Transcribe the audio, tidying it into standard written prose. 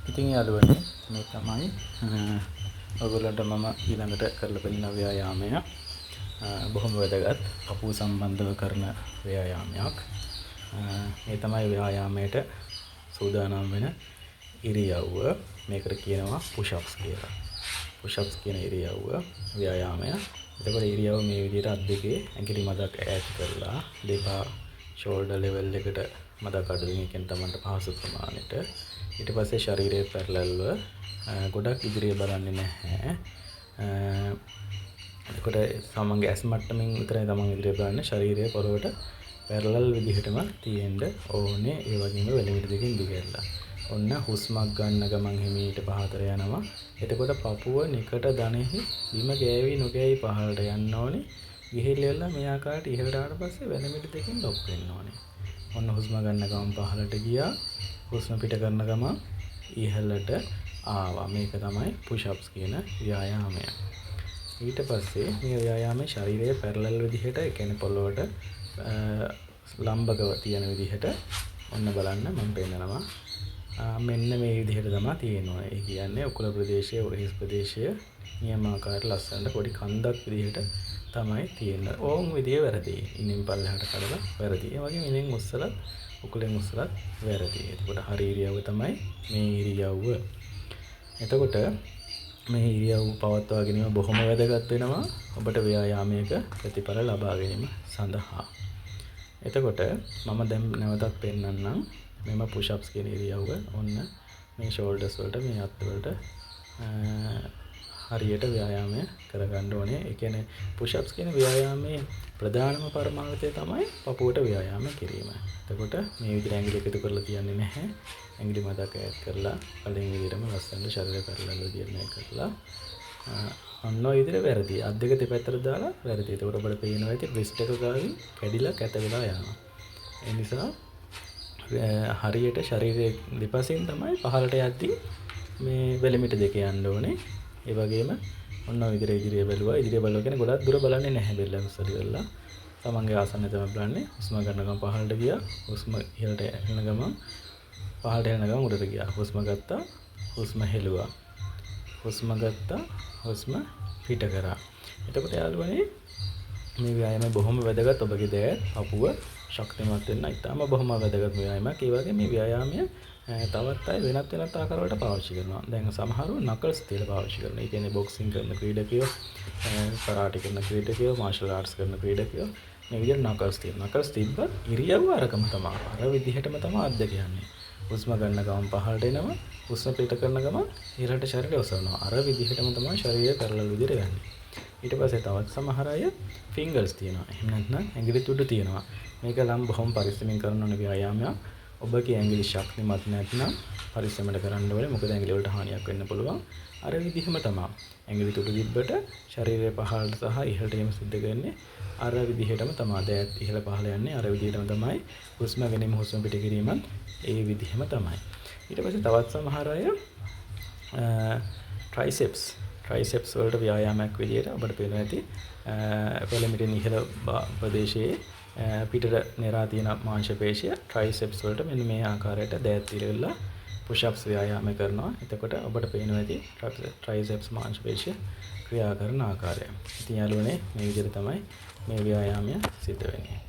ඉතින් යාළුවනේ මේ තමයි ඔයගොල්ලන්ට මම ඊළඟට කරලා පෙන්නන ව්‍යායාමය. බොහොම වැදගත් පපුව සම්බන්ධව කරන ව්‍යායාමයක්. මේ තමයි ව්‍යායාමයට සූදානම් වෙන ඉරියව්ව. මේකට කියනවා push ups කියලා. push ups කියන ඉරියව්ව ව්‍යායාමය. එතකොට ඉරියව්ව මේ විදිහට අත් දෙකේ ඇඟිලි මදක් ඈත් කරලා දෙපා shoulder level එකට මදක් අඩුවෙන් එකෙන් තමන්ට පහසු ප්‍රමාණයට ඊට පස්සේ ශරීරයේ පැරලල්ව ගොඩක් ඉදිරිය බලන්නේ නැහැ. එතකොට තමන්ගේ ඇස් මට්ටමින් විතරයි තමන් ඉදිරිය බලන්නේ. ශරීරය පොළොවට පැරලල් විදිහටම තියෙන්න ඕනේ. ඒ වගේම වෙලෙමිට දෙකෙන් දිගහැරලා. ඔන්න හුස්මක් ගන්න ගමන් හිමීට පහතට යනවා. එතකොට පපුව නිකට දණෙහි බිම ගෑවි නොගෑවි පහළට යන්න ඕනේ. ගිහිල්ලා මේ ආකාරයට ඉහළට ආවට පස්සේ වෙලෙමිට දෙකෙන් ලොක් වෙන්න ඕනේ. ඔන්න හුස්ම ගන්න ගමන් පහළට ගියා. හුස්ම පිට කරන ගමන් ඉහළට ආවා. මේක තමයි push ups කියන ව්‍යායාමය. ඊට පස්සේ මේ ව්‍යායාමයේ ශරීරයේ පැරලල් විදිහට ඒ කියන්නේ පොළොවට ලම්බකව තියෙන විදිහට ඔන්න බලන්න මම පෙන්නනවා. මෙන්න මේ විදිහට තමයි තියෙනවා. ඒ කියන්නේ උකුල ප්‍රදේශයේ උරහිස් ප්‍රදේශය නියමාකාර ලස්සනට පොඩි කන්දක් විදිහට තමයි තියෙන්නේ. ඕම් විදිය වැරදි. ඉනින් පල්ලෙහාට කඩලා වැරදි. ඒ වගේම ඉනින් උස්සලත් උකුලෙන් උස්සලත් වැරදි. එතකොට හරි ඉරියව්ව තමයි මේ ඉරියව්ව. එතකොට මේ ඉරියව්ව පවත්වා ගැනීම බොහොම වැදගත් වෙනවා ඔබට ව්‍යායාමයක ප්‍රතිඵල ලබා ගැනීම සඳහා. එතකොට මම දැන් නැවතත් පෙන්නන්නම් මෙම push ups කියන ඉරියව්ව. ඔන්න මේ shoulders වලට මේ අත් වලට හරියට ව්‍යායාමය කරගන්න ඕනේ. ඒ කියන්නේ push ups කියන ව්‍යායාමයේ ප්‍රධානම පරමාර්ථය තමයි පපුවට ව්‍යායාම කිරීම. එතකොට මේ විදිහට ඇඟිලි එකතු කරලා තියන්නේ නැහැ. ඇඟිලි මතක ඈත් කරලා කලින් විදිහටම ලස්සනට ශරීරය කරලා විදිහට මේ කරලා ඔන්න ඔය විදිහට වැරදි. අත් දෙක දෙපැත්තට දාලා වැරදි. එතකොට ඔබට පේනවා ඇති wrist එක ගාවින් කැඩිලා කැත වෙලා යනවා. ඒ නිසා හරියට ශරීරයේ දෙපසින් තමයි පහළට යද්දී මේ වෙලෙමිට දෙක යන්න ඕනේ. ඒ වගේම ඔන්න ඔය විදිහට ඉදිරිය බැලුවා. ඉදිරිය බලනවා කියන්නේ ගොඩක් දුර බලන්නේ නැහැ බෙල්ල උස්සලි වෙලා. තමන්ගේ ආසනය තමයි බලන්නේ. හුස්ම ගන්න ගමන් පහළට ගියා. හුස්ම ඉහළට යන ගමන් පහළට යන ගමන් උඩට ගියා. හුස්ම ගත්තා. හුස්ම හෙළුවා. හුස්ම ගත්තා. හුස්ම පිට කරා. එතකොට යාළුවනේ මේ ව්‍යායාමය බොහොම වැදගත්. ඔබගේ දෑත් අපුව ශක්තිමත් වෙන්න ඉතාම බොහොම වැදගත් ව්‍යායාමයක්. ඒ වගේ මේ ව්‍යායාමය තවත් අය වෙනත් ආකාරවලට පාවිච්චි කරනවා. දැන් සමහරව නකල්ස් තියලා පාවිච්චි කරනවා. ඒ කියන්නේ බොක්සින් කරන ක්‍රීඩකයෝ, කරාටි කරන ක්‍රීඩකයෝ, මාෂල් ආර්ට්ස් කරන ක්‍රීඩකයෝ මේ විදිහට නකල්ස් තියනවා. නකල්ස් තිබ්බත් ඉරියව්ව අරකම තමයි. අර විදිහටම තමයි අත් දෙක යන්නේ. හුස්ම ගන්න ගමන් පහළට එනවා. හුස්ම පිට කරන ගමන් ඉහළට ශරීරය ඔසවනවා. අර විදිහටම තමයි ශරීරය පැරලල් විදිහට යන්නේ. ඊට පස්සේ තවත් සමහර අය ෆින්ගර්ස් තියනවා. එහෙම නැත්නම් ඇඟිලි තුඩු තියනවා. මේක නම් බොහොම පරිස්සමින් කරන ඕන ව්‍යායාමයක්. ඔබගේ ඇඟිලි ශක්තිමත් නැත්නම් පරිස්සමට කරන්න ඕනේ. මොකද ඇඟිලි වලට හානියක් වෙන්න පුළුවන්. අර විදිහම තමයි. ඇඟිලි තුඩු දිබ්බට ශරීරය පහළට සහ ඉහළට යීම සිද්ධ කරන්නේ අර විදිහටම තමයි. දෑත් ඉහළ පහළ යන්නේ අර විදිහටම තමයි. හුස්ම ගැනීම හුස්ම පිට කිරීමත් ඒ විදිහම තමයි. ඊට පස්සේ තවත් සමහර අය ට්‍රයිසෙප්ස් වලට ව්‍යායාමයක් විදිහට ඔබට පේනවා ඇති. පෙළමිටින් ඉහළ ප්‍රදේශයේ පිටට නෙරා තියෙන මාංශ පේශිය ට්‍රයිසෙප්ස් වලට මෙන්න මේ ආකාරයට දෑත් ඉරෙල්ලා push ups ව්‍යායාම කරනවා. එතකොට ඔබට පේනවා ඇති ට්‍රයිසෙප්ස් මාංශ පේශිය ක්‍රියා කරන ආකාරය. ඉතින් යාළුවනේ මේ විදිහට තමයි මේ ව්‍යායාමය සිද්ධ වෙන්නේ.